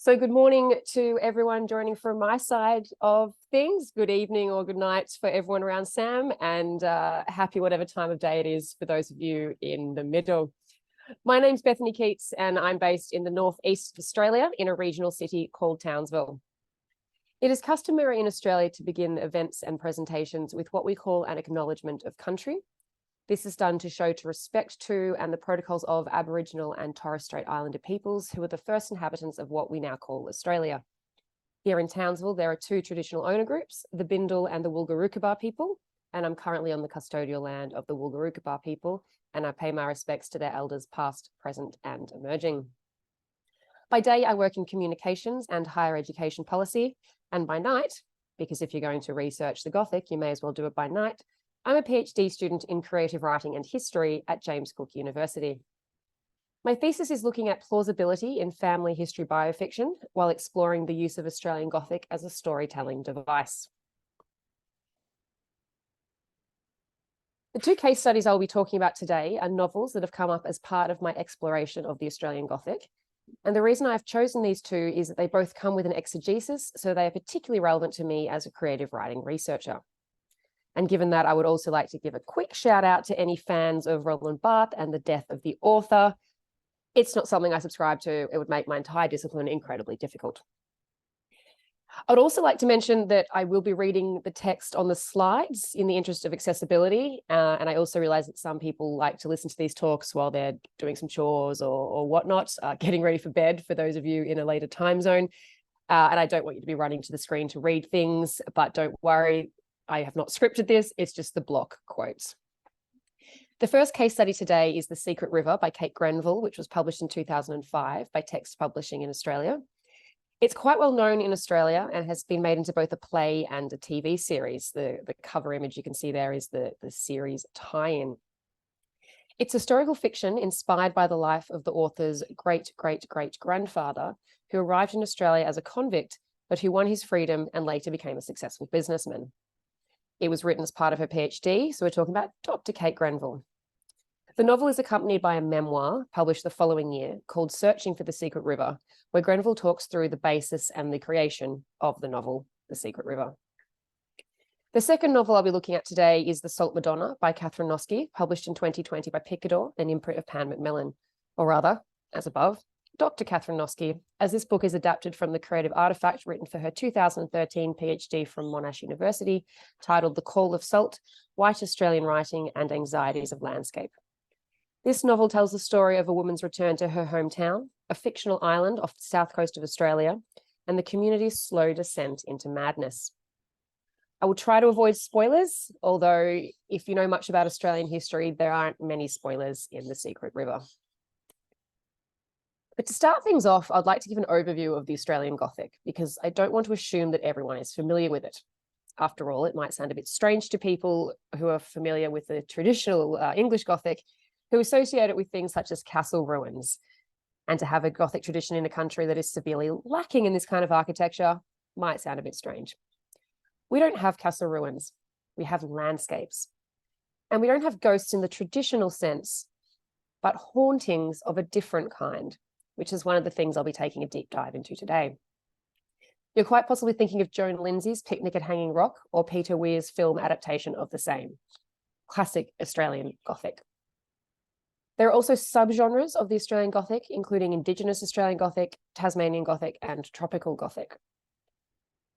So good morning to everyone joining from my side of things. Good evening or good night for everyone around Sam, and happy whatever time of day it is for those of you in the middle. My name's Bethany Keats, and I'm based in the northeast of Australia in a regional city called Townsville. It is customary in Australia to begin events and presentations with what we call an acknowledgement of country. This is done to show respect to and the protocols of Aboriginal and Torres Strait Islander peoples who are the first inhabitants of what we now call Australia. Here in Townsville, there are two traditional owner groups, the Bindal and the Wulgurukaba people, and I'm currently on the custodial land of the Wulgurukaba people, and I pay my respects to their elders past, present, and emerging. By day, I work in communications and higher education policy, and by night, because if you're going to research the Gothic, you may as well do it by night, I'm a PhD student in creative writing and history at James Cook University. My thesis is looking at plausibility in family history biofiction while exploring the use of Australian Gothic as a storytelling device. The two case studies I'll be talking about today are novels that have come up as part of my exploration of the Australian Gothic. And the reason I've chosen these two is that they both come with an exegesis, so they are particularly relevant to me as a creative writing researcher. And given that, I would also like to give a quick shout out to any fans of Roland Barthes and the death of the author. It's not something I subscribe to. It would make my entire discipline incredibly difficult. I'd also like to mention that I will be reading the text on the slides in the interest of accessibility. And I also realize that some people like to listen to these talks while they're doing some chores or whatnot, getting ready for bed for those of you in a later time zone. And I don't want you to be running to the screen to read things, but don't worry. I have not scripted this, it's just the block quotes. The first case study today is The Secret River by Kate Grenville, which was published in 2005 by Text Publishing in Australia. It's quite well known in Australia and has been made into both a play and a TV series. The cover image you can see there is the series tie-in. It's historical fiction inspired by the life of the author's great-great-great-grandfather, who arrived in Australia as a convict, but who won his freedom and later became a successful businessman. It was written as part of her PhD, so we're talking about Dr. Kate Grenville. The novel is accompanied by a memoir published the following year called Searching for the Secret River, where Grenville talks through the basis and the creation of the novel, The Secret River. The second novel I'll be looking at today is The Salt Madonna by Catherine Noske, published in 2020 by Picador, an imprint of Pan Macmillan, or rather, as above, Dr. Catherine Noske, as this book is adapted from the creative artifact written for her 2013 PhD from Monash University, titled The Call of Salt, White Australian Writing and Anxieties of Landscape. This novel tells the story of a woman's return to her hometown, a fictional island off the south coast of Australia, and the community's slow descent into madness. I will try to avoid spoilers, although if you know much about Australian history, there aren't many spoilers in The Secret River. But to start things off, I'd like to give an overview of the Australian Gothic, because I don't want to assume that everyone is familiar with it. After all, it might sound a bit strange to people who are familiar with the traditional English Gothic, who associate it with things such as castle ruins. And to have a Gothic tradition in a country that is severely lacking in this kind of architecture might sound a bit strange. We don't have castle ruins, we have landscapes. And we don't have ghosts in the traditional sense, but hauntings of a different kind, which is one of the things I'll be taking a deep dive into today. You're quite possibly thinking of Joan Lindsay's Picnic at Hanging Rock or Peter Weir's film adaptation of the same. Classic Australian Gothic. There are also subgenres of the Australian Gothic, including Indigenous Australian Gothic, Tasmanian Gothic, and Tropical Gothic.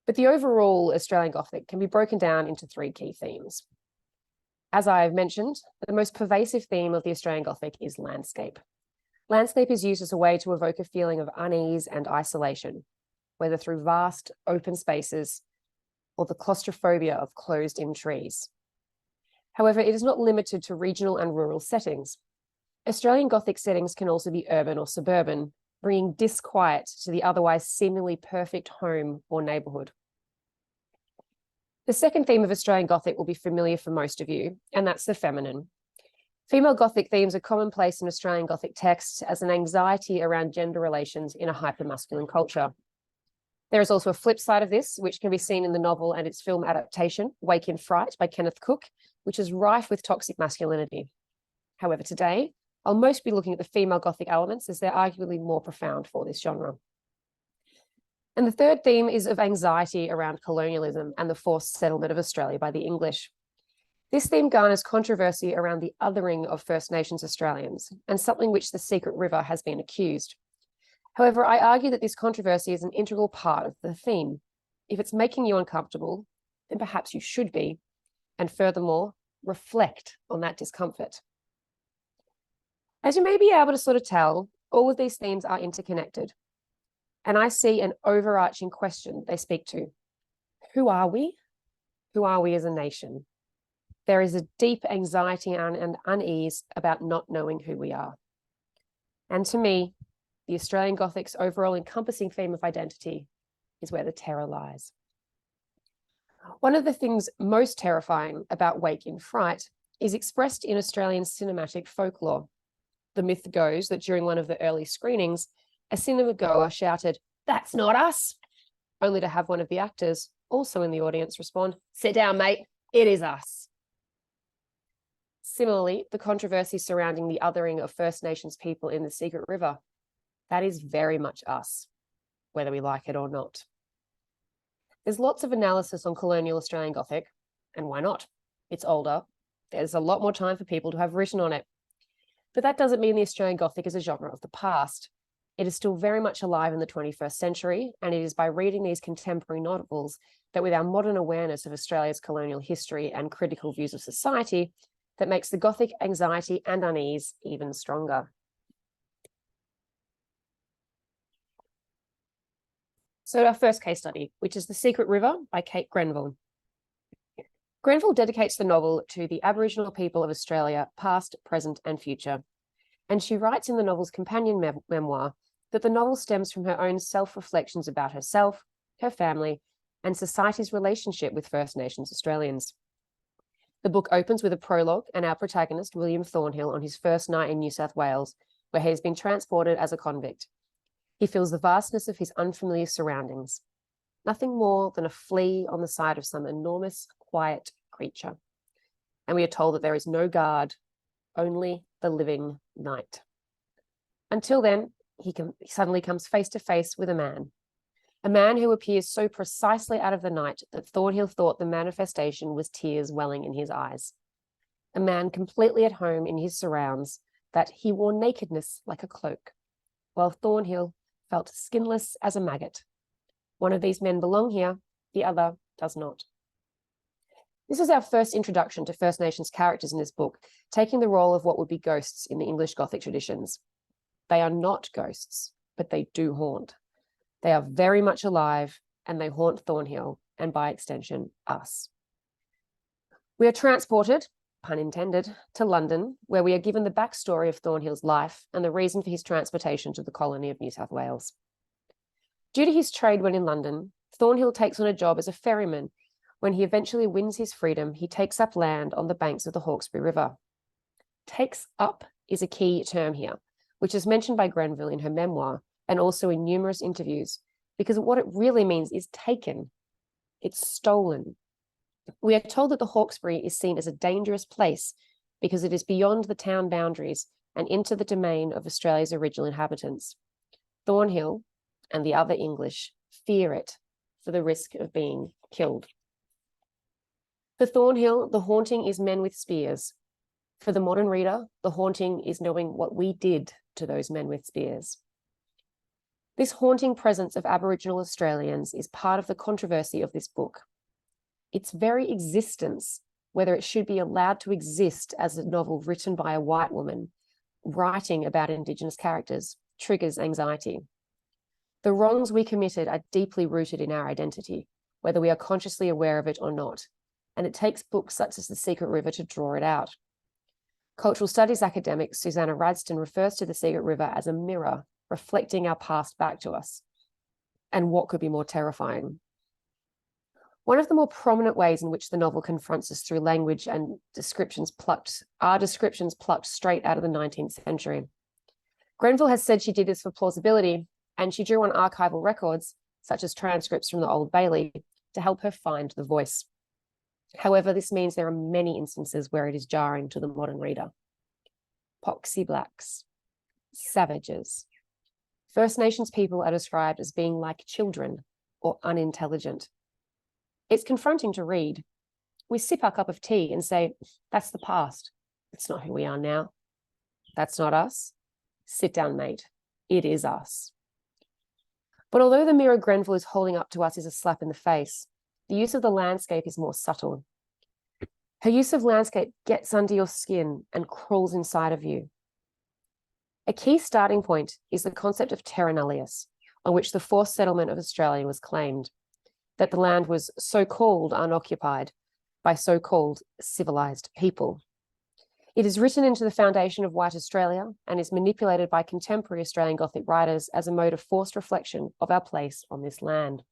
But the overall Australian Gothic can be broken down into three key themes. As I have mentioned, the most pervasive theme of the Australian Gothic is landscape. Landscape is used as a way to evoke a feeling of unease and isolation, whether through vast open spaces or the claustrophobia of closed-in trees. However, it is not limited to regional and rural settings. Australian Gothic settings can also be urban or suburban, bringing disquiet to the otherwise seemingly perfect home or neighbourhood. The second theme of Australian Gothic will be familiar for most of you, and that's the feminine. Female Gothic themes are commonplace in Australian Gothic texts as an anxiety around gender relations in a hyper-masculine culture. There is also a flip side of this, which can be seen in the novel and its film adaptation, Wake in Fright by Kenneth Cook, which is rife with toxic masculinity. However, today, I'll most be looking at the female Gothic elements as they're arguably more profound for this genre. And the third theme is of anxiety around colonialism and the forced settlement of Australia by the English. This theme garners controversy around the othering of First Nations Australians, and something which the Secret River has been accused. However, I argue that this controversy is an integral part of the theme. If it's making you uncomfortable, then perhaps you should be, and furthermore, reflect on that discomfort. As you may be able to sort of tell, all of these themes are interconnected, and I see an overarching question they speak to. Who are we? Who are we as a nation? There is a deep anxiety and unease about not knowing who we are. And to me, the Australian Gothic's overall encompassing theme of identity is where the terror lies. One of the things most terrifying about Wake in Fright is expressed in Australian cinematic folklore. The myth goes that during one of the early screenings, a cinema goer shouted, "That's not us," only to have one of the actors, also in the audience, respond, "Sit down, mate, it is us." Similarly, the controversy surrounding the othering of First Nations people in the Secret River, that is very much us, whether we like it or not. There's lots of analysis on colonial Australian Gothic, and why not? It's older. There's a lot more time for people to have written on it. But that doesn't mean the Australian Gothic is a genre of the past. It is still very much alive in the 21st century, and it is by reading these contemporary novels that, with our modern awareness of Australia's colonial history and critical views of society, that makes the Gothic anxiety and unease even stronger. So our first case study, which is The Secret River by Kate Grenville. Grenville dedicates the novel to the Aboriginal people of Australia, past, present, and future. And she writes in the novel's companion memoir that the novel stems from her own self-reflections about herself, her family, and society's relationship with First Nations Australians. The book opens with a prologue and our protagonist, William Thornhill, on his first night in New South Wales, where he has been transported as a convict. He feels the vastness of his unfamiliar surroundings, nothing more than a flea on the side of some enormous, quiet creature. And we are told that there is no guard, only the living night. Until then, he suddenly comes face to face with a man who appears so precisely out of the night that Thornhill thought the manifestation was tears welling in his eyes. A man completely at home in his surrounds, that he wore nakedness like a cloak, while Thornhill felt skinless as a maggot. One of these men belong here, the other does not. This is our first introduction to First Nations characters in this book, taking the role of what would be ghosts in the English Gothic traditions. They are not ghosts, but they do haunt. They are very much alive, and they haunt Thornhill, and by extension, us. We are transported, pun intended, to London, where we are given the backstory of Thornhill's life and the reason for his transportation to the colony of New South Wales. Due to his trade when in London, Thornhill takes on a job as a ferryman. When he eventually wins his freedom, he takes up land on the banks of the Hawkesbury River. Takes up is a key term here, which is mentioned by Grenville in her memoir and also in numerous interviews, because what it really means is taken. It's stolen. We are told that the Hawkesbury is seen as a dangerous place because it is beyond the town boundaries and into the domain of Australia's original inhabitants. Thornhill and the other English fear it for the risk of being killed. For Thornhill, the haunting is men with spears. For the modern reader, the haunting is knowing what we did to those men with spears. This haunting presence of Aboriginal Australians is part of the controversy of this book. Its very existence, whether it should be allowed to exist as a novel written by a white woman, writing about Indigenous characters, triggers anxiety. The wrongs we committed are deeply rooted in our identity, whether we are consciously aware of it or not, and it takes books such as The Secret River to draw it out. Cultural studies academic Susanna Radston refers to The Secret River as a mirror, reflecting our past back to us. And what could be more terrifying? One of the more prominent ways in which the novel confronts us through language and descriptions plucked straight out of the 19th century. Grenville has said she did this for plausibility, and she drew on archival records, such as transcripts from the Old Bailey, to help her find the voice. However, this means there are many instances where it is jarring to the modern reader. Poxy blacks, savages, First Nations people are described as being like children or unintelligent. It's confronting to read. We sip our cup of tea and say, that's the past. It's not who we are now. That's not us. Sit down, mate. It is us. But although the mirror Grenville is holding up to us is a slap in the face, the use of the landscape is more subtle. Her use of landscape gets under your skin and crawls inside of you. A key starting point is the concept of terra nullius, on which the forced settlement of Australia was claimed, that the land was so-called unoccupied by so-called civilized people. It is written into the foundation of white Australia and is manipulated by contemporary Australian Gothic writers as a mode of forced reflection of our place on this land.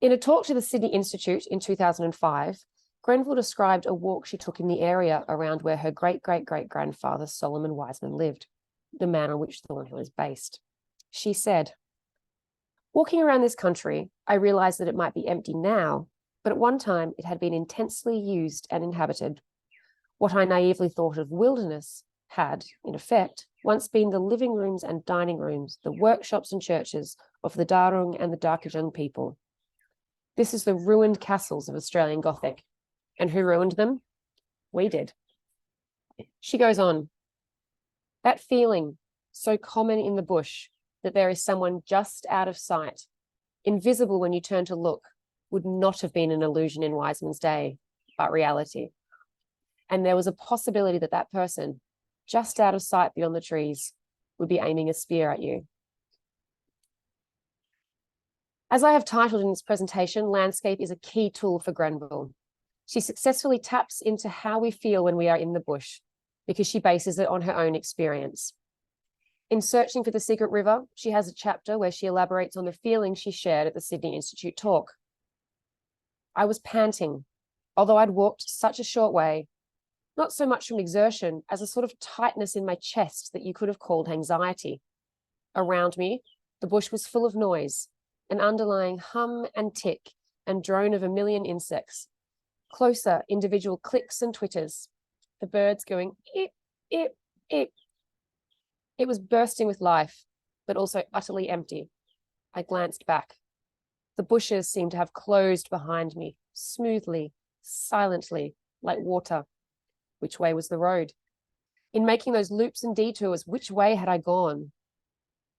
In a talk to the Sydney Institute in 2005, Grenville described a walk she took in the area around where her great-great-great-grandfather Solomon Wiseman lived, the man on which Thornhill is based. She said, "Walking around this country, I realised that it might be empty now, but at one time it had been intensely used and inhabited. What I naively thought of wilderness had, in effect, once been the living rooms and dining rooms, the workshops and churches of the Darung and the Darkajung people. This is the ruined castles of Australian Gothic. And who ruined them? We did." She goes on, "That feeling, so common in the bush, that there is someone just out of sight, invisible when you turn to look, would not have been an illusion in Wiseman's day, but reality. And there was a possibility that that person, just out of sight beyond the trees, would be aiming a spear at you." As I have titled in this presentation, landscape is a key tool for Grenville. She successfully taps into how we feel when we are in the bush, because she bases it on her own experience. In Searching for the Secret River, she has a chapter where she elaborates on the feelings she shared at the Sydney Institute talk. "I was panting, although I'd walked such a short way, not so much from exertion as a sort of tightness in my chest that you could have called anxiety. Around me, the bush was full of noise, an underlying hum and tick and drone of a million insects. Closer, individual clicks and twitters, the birds going ip, ip, ip. It was bursting with life, but also utterly empty. I glanced back. The bushes seemed to have closed behind me, smoothly, silently, like water. Which way was the road? In making those loops and detours, which way had I gone?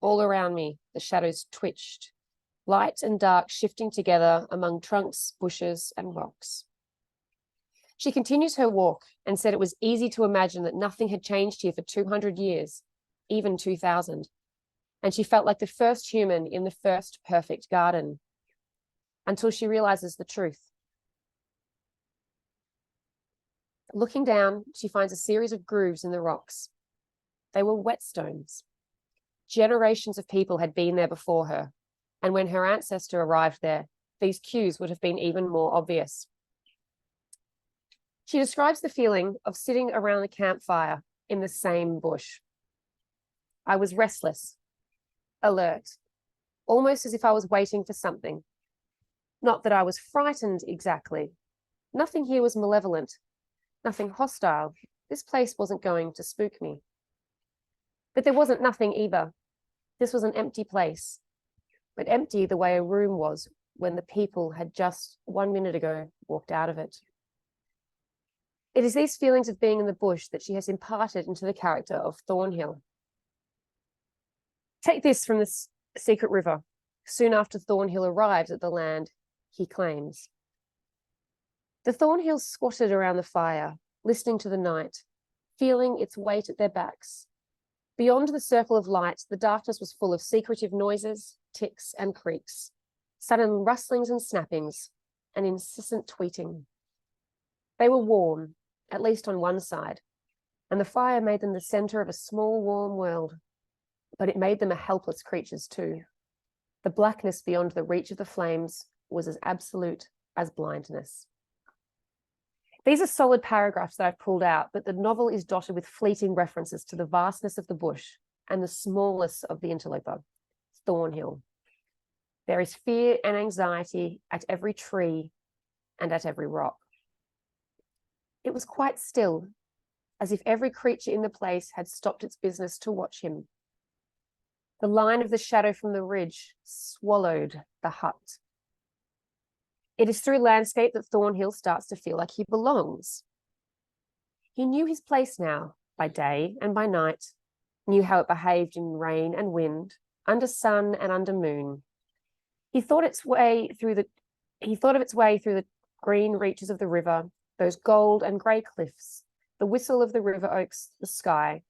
All around me, the shadows twitched, light and dark shifting together among trunks, bushes, and rocks." She continues her walk and said it was easy to imagine that nothing had changed here for 200 years, even 2000. And she felt like the first human in the first perfect garden, until she realizes the truth. Looking down, she finds a series of grooves in the rocks. They were whetstones. Generations of people had been there before her, and when her ancestor arrived there, these cues would have been even more obvious. She describes the feeling of sitting around a campfire in the same bush. "I was restless, alert, almost as if I was waiting for something. Not that I was frightened exactly. Nothing here was malevolent, nothing hostile. This place wasn't going to spook me. But there wasn't nothing either. This was an empty place, but empty the way a room was when the people had just 1 minute ago walked out of it." It is these feelings of being in the bush that she has imparted into the character of Thornhill. Take this from the Secret River. Soon after Thornhill arrives at the land he claims. "The Thornhills squatted around the fire, listening to the night, feeling its weight at their backs. Beyond the circle of light, the darkness was full of secretive noises, ticks and creaks, sudden rustlings and snappings, and incessant tweeting. They were warm, at least on one side, and the fire made them the center of a small, warm world, but it made them a helpless creatures too. The blackness beyond the reach of the flames was as absolute as blindness." These are solid paragraphs that I've pulled out, but the novel is dotted with fleeting references to the vastness of the bush and the smallness of the interloper, Thornhill. There is fear and anxiety at every tree and at every rock. It was quite still, as if every creature in the place had stopped its business to watch him, The line of the shadow from the ridge swallowed the hut. It is through landscape that Thornhill starts to feel like he belongs. He knew his place now, by day and by night, knew how it behaved in rain and wind, under sun and under moon. He thought of its way through the green reaches of the river, those gold and grey cliffs, the whistle of the river oaks, the sky.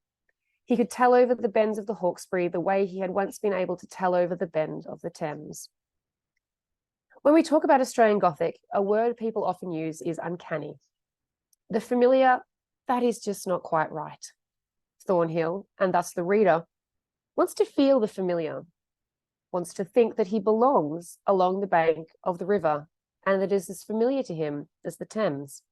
He could tell over the bends of the Hawkesbury the way he had once been able to tell over the bend of the Thames. When we talk about Australian Gothic, a word people often use is uncanny. The familiar, that is just not quite right. Thornhill, and thus the reader, wants to feel the familiar, wants to think that he belongs along the bank of the river and that it is as familiar to him as the Thames.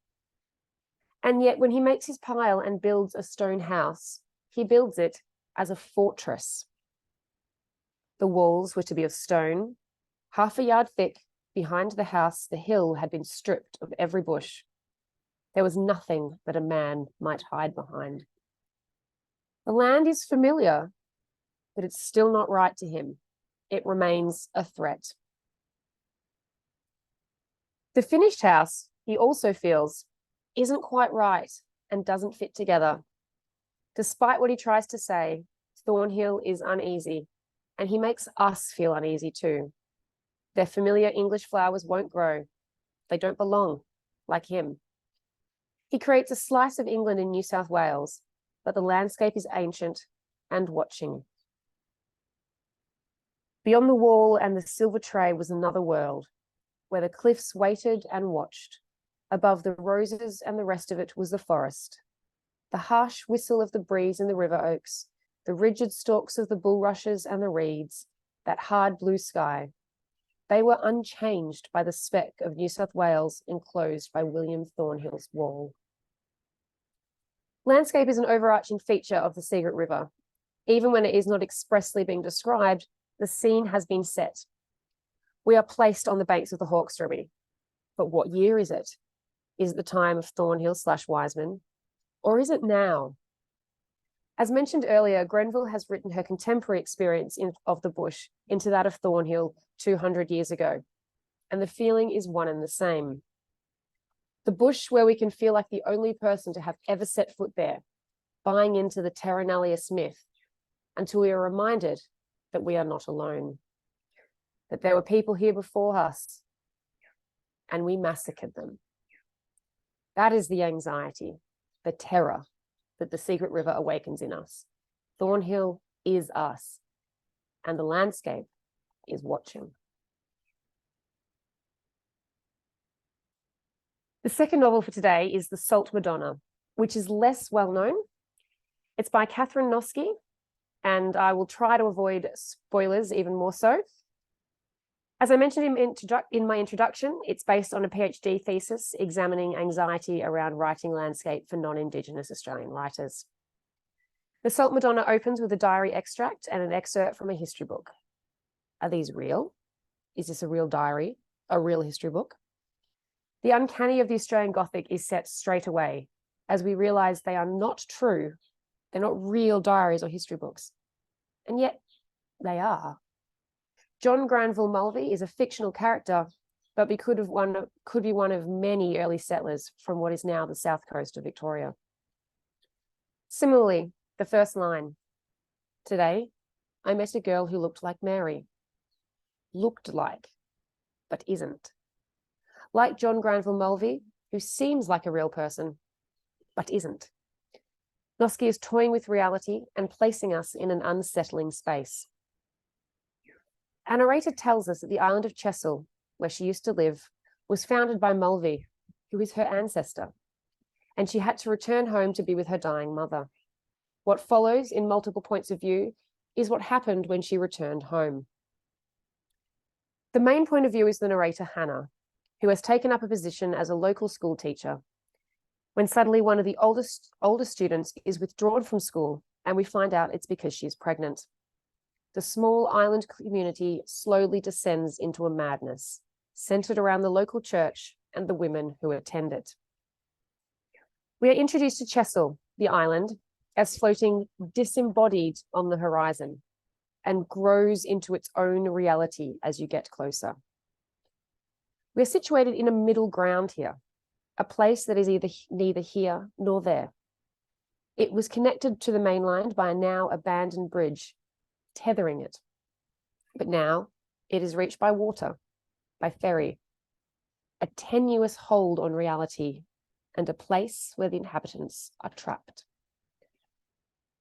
And yet when he makes his pile and builds a stone house, he builds it as a fortress. The walls were to be of stone, half a yard thick. Behind the house, the hill had been stripped of every bush. There was nothing that a man might hide behind. The land is familiar, but it's still not right to him. It remains a threat. The finished house, he also feels, isn't quite right and doesn't fit together. Despite what he tries to say, Thornhill is uneasy, and he makes us feel uneasy too. Their familiar English flowers won't grow. They don't belong, like him. He creates a slice of England in New South Wales, but the landscape is ancient and watching. Beyond the wall and the silver tray was another world, where the cliffs waited and watched. Above the roses and the rest of it was the forest. The harsh whistle of the breeze in the river oaks, the rigid stalks of the bulrushes and the reeds, that hard blue sky. They were unchanged by the speck of New South Wales enclosed by William Thornhill's wall. Landscape is an overarching feature of the Secret River. Even when it is not expressly being described, the scene has been set. We are placed on the banks of the Hawkesbury. But what year is it? Is it the time of Thornhill/Wiseman? Or is it now? As mentioned earlier, Grenville has written her contemporary experience of the bush into that of Thornhill 200 years ago, and the feeling is one and the same. The bush where we can feel like the only person to have ever set foot there, buying into the terra nullius myth, until we are reminded that we are not alone, that there were people here before us, and we massacred them. That is the anxiety, the terror that the Secret River awakens in us. Thornhill is us, and the landscape is watching. The second novel for today is The Salt Madonna, which is less well known. It's by Catherine Noske, and I will try to avoid spoilers even more so. As I mentioned in my introduction, it's based on a PhD thesis examining anxiety around writing landscape for non-Indigenous Australian writers. The Salt Madonna opens with a diary extract and an excerpt from a history book. Are these real? Is this a real diary, a real history book? The uncanny of the Australian Gothic is set straight away, as we realise they are not true. They're not real diaries or history books. And yet they are. John Granville Mulvey is a fictional character, but could be one of many early settlers from what is now the south coast of Victoria. Similarly, the first line, today I met a girl who looked like Mary. Looked like, but isn't. Like John Granville Mulvey, who seems like a real person, but isn't. Noske is toying with reality and placing us in an unsettling space. Our narrator tells us that the island of Chesil, where she used to live, was founded by Mulvey, who is her ancestor, and she had to return home to be with her dying mother. What follows in multiple points of view is what happened when she returned home. The main point of view is the narrator, Hannah, who has taken up a position as a local school teacher, when suddenly one of the older students is withdrawn from school, and we find out it's because she's pregnant. The small island community slowly descends into a madness, centered around the local church and the women who attend it. We are introduced to Chesil, the island, as floating disembodied on the horizon, and grows into its own reality as you get closer. We're situated in a middle ground here, a place that is neither here nor there. It was connected to the mainland by a now abandoned bridge, tethering it. But now it is reached by water, by ferry, a tenuous hold on reality, and a place where the inhabitants are trapped.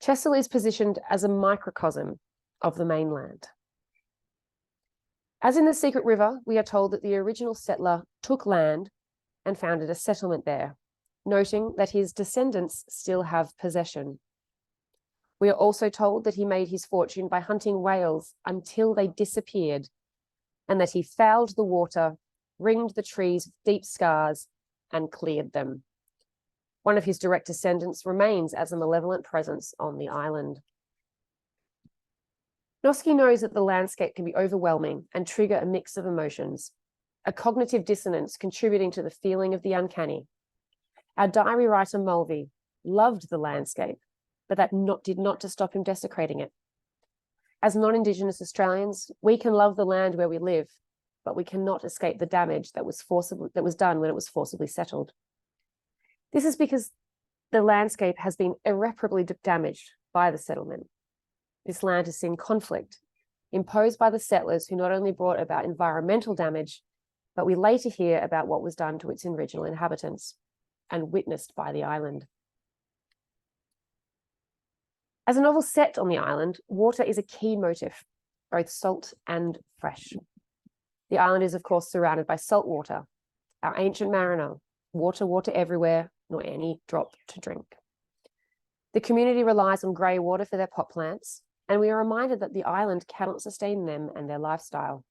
Chesil is positioned as a microcosm of the mainland. As in the Secret River, we are told that the original settler took land and founded a settlement there, noting that his descendants still have possession. We are also told that he made his fortune by hunting whales until they disappeared, and that he fouled the water, ringed the trees with deep scars, and cleared them. One of his direct descendants remains as a malevolent presence on the island. Noski knows that the landscape can be overwhelming and trigger a mix of emotions, a cognitive dissonance contributing to the feeling of the uncanny. Our diary writer Mulvey loved the landscape, but that did not stop him desecrating it. As non-Indigenous Australians, we can love the land where we live, but we cannot escape the damage that was done when it was forcibly settled. This is because the landscape has been irreparably damaged by the settlement. This land has seen conflict imposed by the settlers who not only brought about environmental damage, but we later hear about what was done to its original inhabitants and witnessed by the island. As a novel set on the island, water is a key motif, both salt and fresh. The island is, of course, surrounded by salt water, our ancient mariner, water, water everywhere, nor any drop to drink. The community relies on grey water for their pot plants, and we are reminded that the island cannot sustain them and their lifestyle.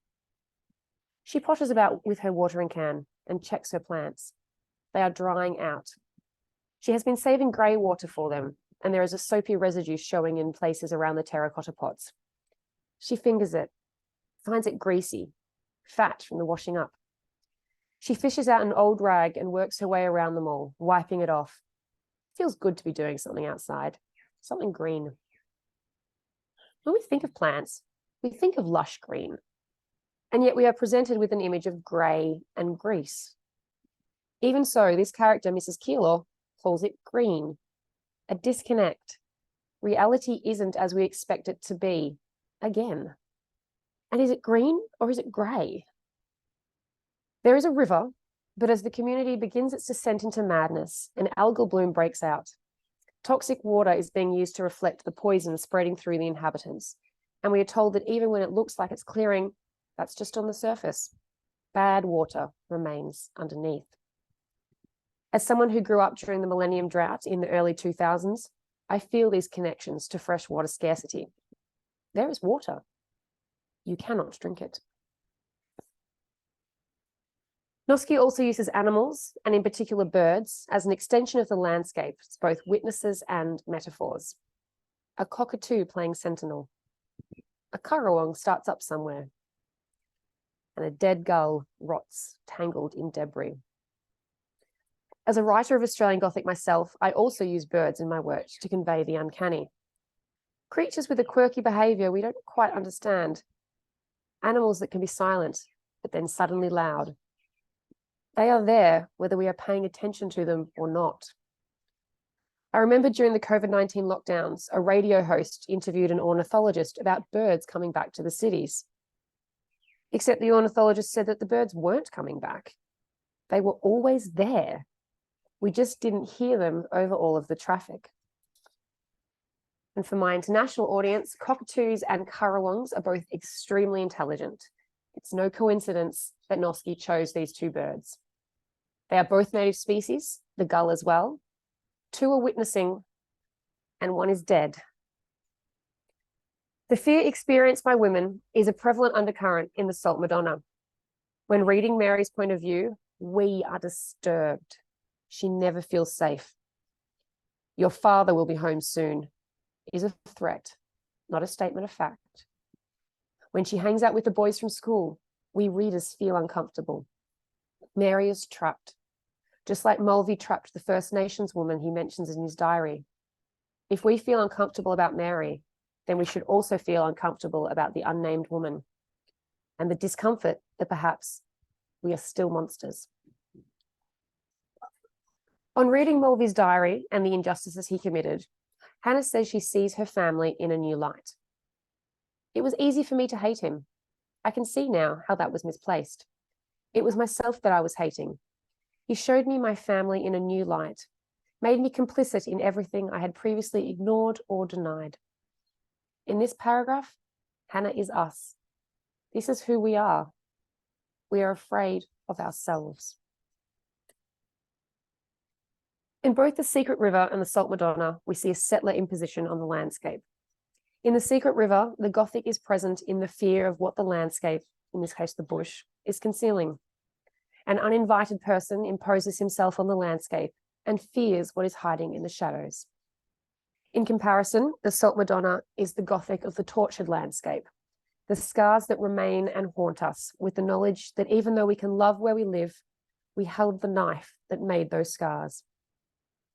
She potters about with her watering can and checks her plants. They are drying out. She has been saving grey water for them, and there is a soapy residue showing in places around the terracotta pots. She fingers it, finds it greasy, fat from the washing up. She fishes out an old rag and works her way around them all, wiping it off. It feels good to be doing something outside, something green. When we think of plants, we think of lush green, and yet we are presented with an image of grey and grease. Even so, this character, Mrs. Keeler, calls it green, a disconnect. Reality isn't as we expect it to be, again. And is it green or is it grey? There is a river, but as the community begins its descent into madness, an algal bloom breaks out. Toxic water is being used to reflect the poison spreading through the inhabitants. And we are told that even when it looks like it's clearing, that's just on the surface. Bad water remains underneath. As someone who grew up during the millennium drought in the early 2000s, I feel these connections to freshwater scarcity. There is water. You cannot drink it. Noski also uses animals, and in particular birds, as an extension of the landscape, as both witnesses and metaphors. A cockatoo playing sentinel. A currawong starts up somewhere. And a dead gull rots, tangled in debris. As a writer of Australian Gothic myself, I also use birds in my work to convey the uncanny. Creatures with a quirky behaviour we don't quite understand. Animals that can be silent, but then suddenly loud. They are there, whether we are paying attention to them or not. I remember during the COVID-19 lockdowns, a radio host interviewed an ornithologist about birds coming back to the cities. Except the ornithologist said that the birds weren't coming back. They were always there. We just didn't hear them over all of the traffic. And for my international audience, cockatoos and currawongs are both extremely intelligent. It's no coincidence that Noski chose these two birds. They are both native species, the gull as well. Two are witnessing, and one is dead. The fear experienced by women is a prevalent undercurrent in the Salt Madonna. When reading Mary's point of view, we are disturbed. She never feels safe. Your father will be home soon is a threat, not a statement of fact. When she hangs out with the boys from school, we readers feel uncomfortable. Mary is trapped, just like Mulvey trapped the First Nations woman he mentions in his diary. If we feel uncomfortable about Mary, then we should also feel uncomfortable about the unnamed woman and the discomfort that perhaps we are still monsters. On reading Mulvey's diary and the injustices he committed, Hannah says she sees her family in a new light. It was easy for me to hate him. I can see now how that was misplaced. It was myself that I was hating. He showed me my family in a new light, made me complicit in everything I had previously ignored or denied. In this paragraph, Hannah is us. This is who we are. We are afraid of ourselves. In both the Secret River and the Salt Madonna, we see a settler imposition on the landscape. In the Secret River, the Gothic is present in the fear of what the landscape, in this case the bush, is concealing. An uninvited person imposes himself on the landscape and fears what is hiding in the shadows. In comparison, the Salt Madonna is the Gothic of the tortured landscape, the scars that remain and haunt us, with the knowledge that even though we can love where we live, we held the knife that made those scars.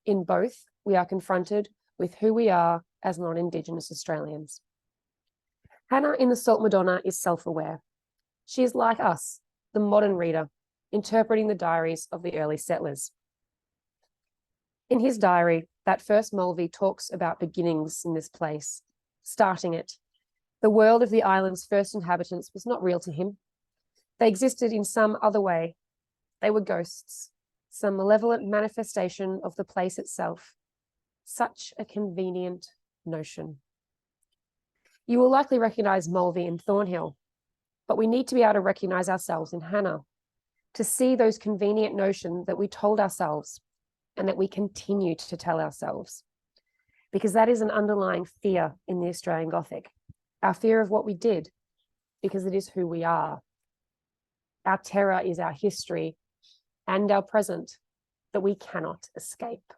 In both, we are confronted with who we are as non-Indigenous Australians. Hannah in the Salt Madonna is self-aware. She is like us, the modern reader, interpreting the diaries of the early settlers. In his diary, that first Mulvey talks about beginnings in this place, starting it. The world of the island's first inhabitants was not real to him. They existed in some other way. They were ghosts, some malevolent manifestation of the place itself. Such a convenient notion. You will likely recognize Mulvey in Thornhill, but we need to be able to recognize ourselves in Hannah, to see those convenient notions that we told ourselves and that we continue to tell ourselves, because that is an underlying fear in the Australian Gothic, our fear of what we did, because it is who we are. Our terror is our history and our present that we cannot escape.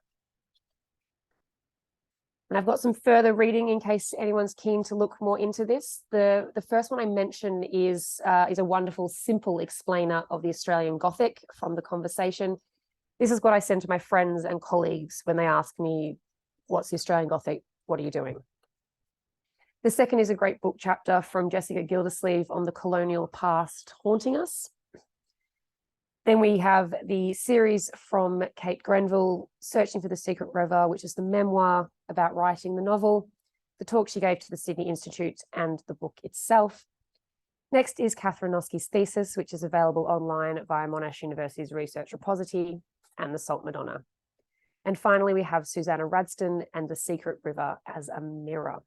And I've got some further reading in case anyone's keen to look more into this. The first one I mentioned is a wonderful, simple explainer of the Australian Gothic from the conversation. This is what I send to my friends and colleagues when they ask me, what's the Australian Gothic? What are you doing? The second is a great book chapter from Jessica Gildersleeve on the colonial past haunting us. Then we have the series from Kate Grenville, Searching for the Secret River, which is the memoir about writing the novel, the talk she gave to the Sydney Institute, and the book itself. Next is Catherine Noski's thesis, which is available online via Monash University's research repository, and the Salt Madonna. And finally, we have Susanna Radston and the Secret River as a mirror.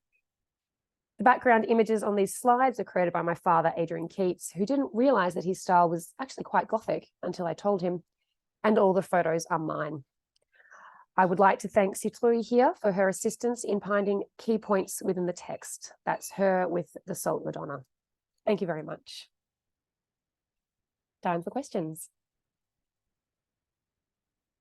The background images on these slides are created by my father, Adrian Keats, who didn't realize that his style was actually quite Gothic until I told him, and all the photos are mine. I would like to thank Citlui here for her assistance in finding key points within the text. That's her with the Salt Madonna. Thank you very much. Time for questions.